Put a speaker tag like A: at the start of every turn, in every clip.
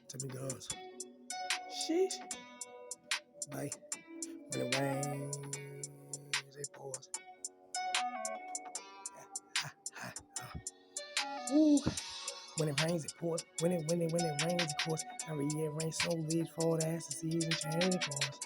A: Timmy'Gunz. Sheesh. Bye. When it rains, it pours. Woo. When it rains, it pours. When it rains, it pours. Every year rains, snow leaves fall, that's the season change, it pours.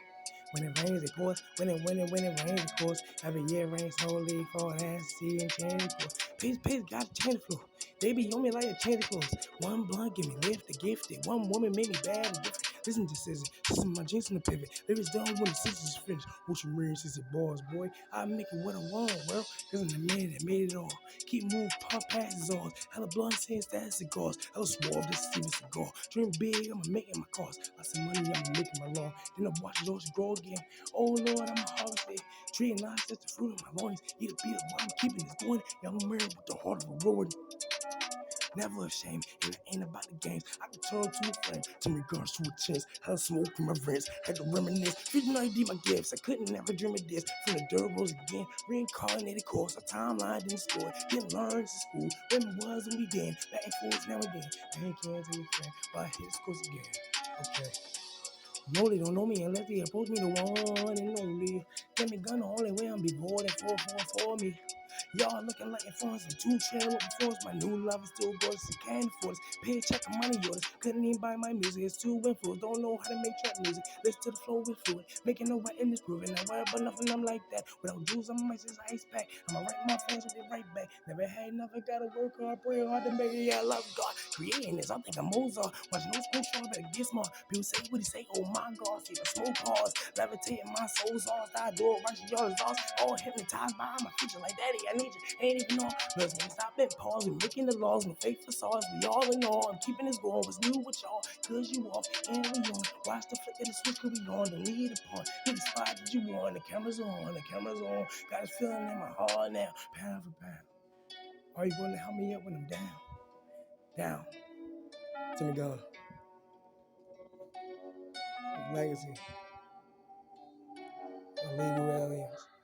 A: When it rains, it pours. When it rains, it pours. Every year rains, snow leaves fall, that's the season change, it pours. Pace, gotta change the flow. They be on me like a change of clothes. One blunt, give me lift, the gifted. One woman made me bad and different. Listen to scissors. This is my jinx in the pivot. Lyrics done when the scissors is finished. What you mean, since it bars, boy? I make it what I want, well. Cause I'm the man that made it all. Keep moving, pump passes on. Hella blunt saying that's cigars. Hella suave, this is even cigar. Dream big, I'ma make it my cause. Lots of money, I'ma make it my law. Then I watch those grow again. Oh Lord, I'm a harvest. Tree and lies, that's the fruit of my loins. Eat a beat of what I'm keeping this going. Young man with the heart of a roaring. Never ashamed, and it ain't about the games. I can turn to a friend, Timmy'Gunz to a chance. Had smoke in my friends, had to reminisce. Feeling I did my gifts, I couldn't never dream of this. From the dirt rose again, reincarnated course. A timeline didn't store, didn't learn to school. When it was and we did, back and forth now and then. I ain't caring to your friend, but I hit this course again. Okay. No, they don't know me unless they approach me the one and only. Timmy'Gunz the only way I'm be bored and for me. Y'all looking like influence and two chair with performance. My new love is still gorgeous and can't afford it. Paycheck and money yours. Couldn't even buy my music. It's too influenced. Don't know how to make trap music. Listen to the flow with fluid. Making no right in this groove. And I worry about nothing. I'm like that. Without juice, I'm like this ice pack. I'ma write my fans with it right back. Never had nothing. Gotta work hard, pray hard to make it. Yeah, I love God. Creating this. I think I'm Mozart. Watching no school show. I better get smart. People say what he say. Oh my God. See the smoke cars. Levitating my soul's lost. I do it. Rushing y'all is lost. All hypnotized by my future. Like daddy, I need you. Ain't even know. Let's stop and pause. We're making the laws and fake facades. We all in all. I'm keeping this going. What's new with y'all? Cause you off and we on. Watch the flick of the switch. Could be on. The lead upon. Hit the spot that you want. The camera's on. The camera's on. Got a feeling in my heart now. Pound for pound. Are you going to help me up when I'm down? Down. Timmy'Gunz. Legacy. Illegal aliens.